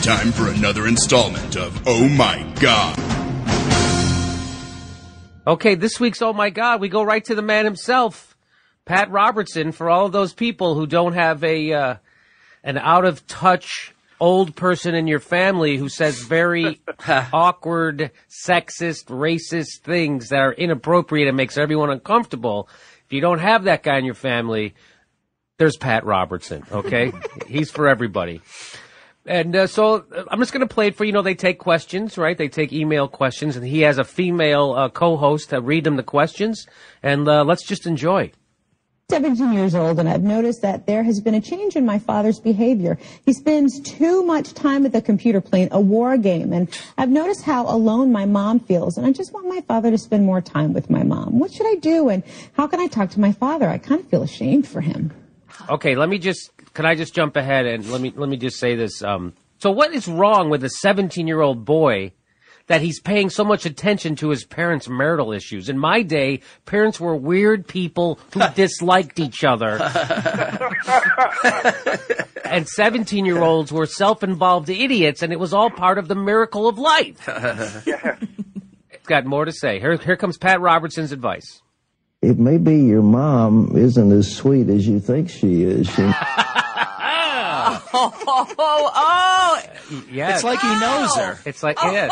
Time for another installment of Oh My God. Okay, this week's Oh My God, we go right to the man himself, Pat Robertson, for all of those people who don't have an out-of-touch old person in your family who says very awkward, sexist, racist things that are inappropriate and makes everyone uncomfortable. If you don't have that guy in your family, there's Pat Robertson, okay? He's for everybody. And so I'm just going to play it for, they take questions, right? They take email questions, and he has a female co-host to read them the questions, and let's just enjoy. 17 years old, and I've noticed that there has been a change in my father's behavior. He spends too much time at the computer playing a war game, and I've noticed how alone my mom feels, and I just want my father to spend more time with my mom. What should I do, and how can I talk to my father? I kind of feel ashamed for him. Okay, can I just jump ahead and let me just say this. So what is wrong with a 17-year-old boy that he's paying so much attention to his parents' marital issues? In my day, parents were weird people who disliked each other. And 17-year-olds were self-involved idiots, and it was all part of the miracle of life. It's got more to say. Here comes Pat Robertson's advice. It may be your mom isn't as sweet as you think she is. Yes. It's like he knows her. It's like, yes.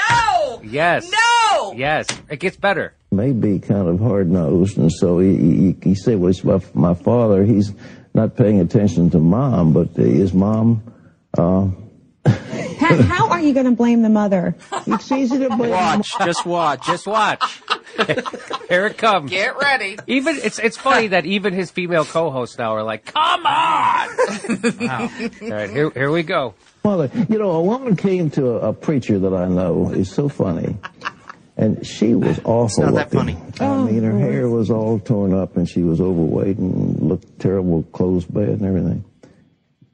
No! Yes. No! Yes. It gets better. May be kind of hard-nosed, and so he said, well, it's my father, he's not paying attention to mom, but his mom... Pat, how are you going to blame the mother? It's easy to blame. Just watch. Here it comes. Get ready. Even it's funny that even his female co-hosts now are like, "Come on!" Wow. All right, here we go. Mother, a woman came to a preacher that I know. It's so funny, and she was awful. Not that looking. funny. I mean, her hair was all torn up, and she was overweight and looked terrible, clothes bad and everything.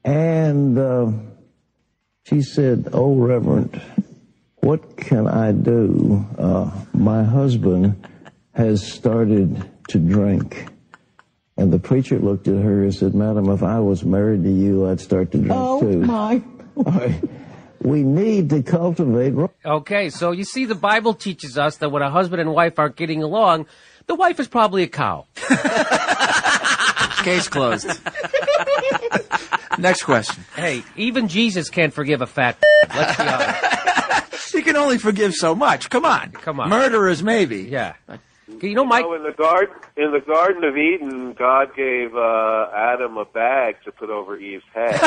And she said, "Oh, Reverend, what can I do? My husband has started to drink." And the preacher looked at her and said, "Madam, if I was married to you, I'd start to drink too." Oh, my. All right. We need to cultivate... Okay, so you see, the Bible teaches us that when a husband and wife aren't getting along, the wife is probably a cow. Case closed. Next question. Hey, even Jesus can't forgive a fat. Let's be honest. He can only forgive so much. Come on. Murderers, maybe. Yeah. Mike. In the Garden of Eden, God gave Adam a bag to put over Eve's head.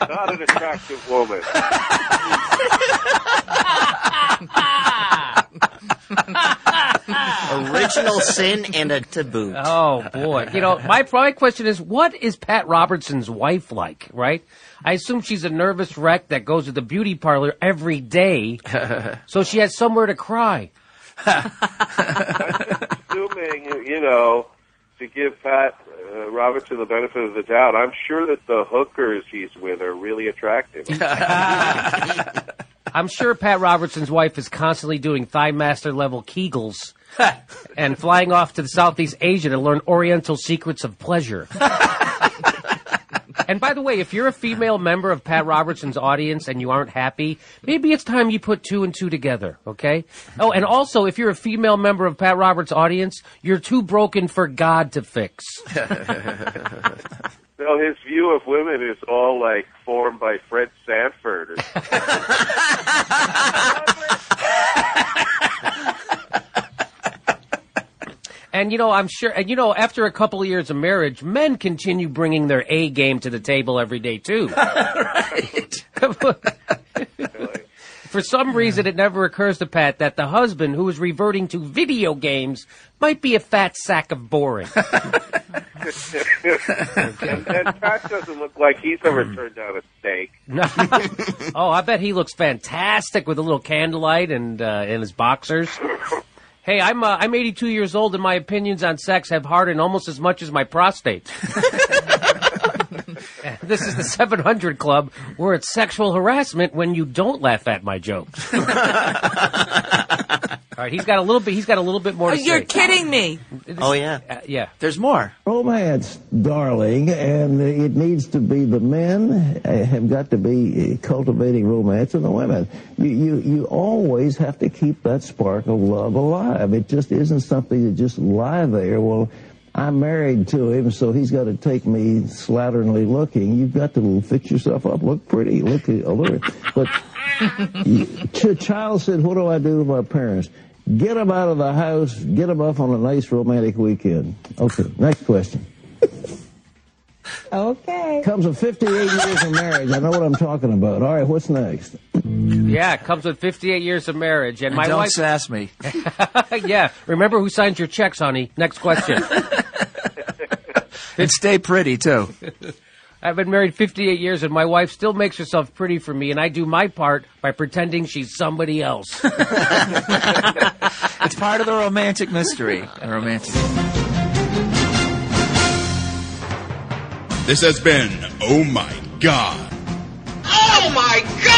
Not an attractive woman. Original sin and a taboo. Oh, boy. My question is, what is Pat Robertson's wife like, right? I assume she's a nervous wreck that goes to the beauty parlor every day, so she has somewhere to cry. Assuming, to give Pat Robertson the benefit of the doubt, I'm sure that the hookers he's with are really attractive. I'm sure Pat Robertson's wife is constantly doing Thigh Master level Kegels and flying off to Southeast Asia to learn Oriental secrets of pleasure. And by the way, if you're a female member of Pat Robertson's audience and you aren't happy, maybe it's time you put two and two together, okay? Oh, and also, if you're a female member of Pat Roberts' audience, you're too broken for God to fix. Well, his view of women is all formed by Fred Sanford. And, I'm sure, after a couple of years of marriage, men continue bringing their A game to the table every day, too. Right. For some reason, it never occurs to Pat that the husband who is reverting to video games might be a fat sack of boring. And Pat doesn't look like he's ever turned down a steak. Oh, I bet he looks fantastic with a little candlelight and his boxers. Hey, I'm 82 years old, and my opinions on sex have hardened almost as much as my prostate. This is the 700 Club, where it's sexual harassment when you don't laugh at my jokes. All right, he's got a little bit more to say. You're kidding me. Oh, yeah. Yeah. There's more. Romance, darling, and it needs to be the men have got to be cultivating romance, and the women. You always have to keep that spark of love alive. It just isn't something that just lie there. Well, I'm married to him, so he's got to take me slatternly looking. You've got to fix yourself up, look pretty, look alluring. But a child said, what do I do with my parents? Get them out of the house, get them off on a nice romantic weekend. Okay, next question. Okay. Comes with 58 years of marriage. I know what I'm talking about. All right, what's next? Yeah, it comes with 58 years of marriage. And my don't wife... sass me. Yeah, remember who signs your checks, honey. Next question. And stay pretty, too. I've been married 58 years, and my wife still makes herself pretty for me, and I do my part by pretending she's somebody else. It's part of the romantic mystery. This has been Oh My God. Oh my God!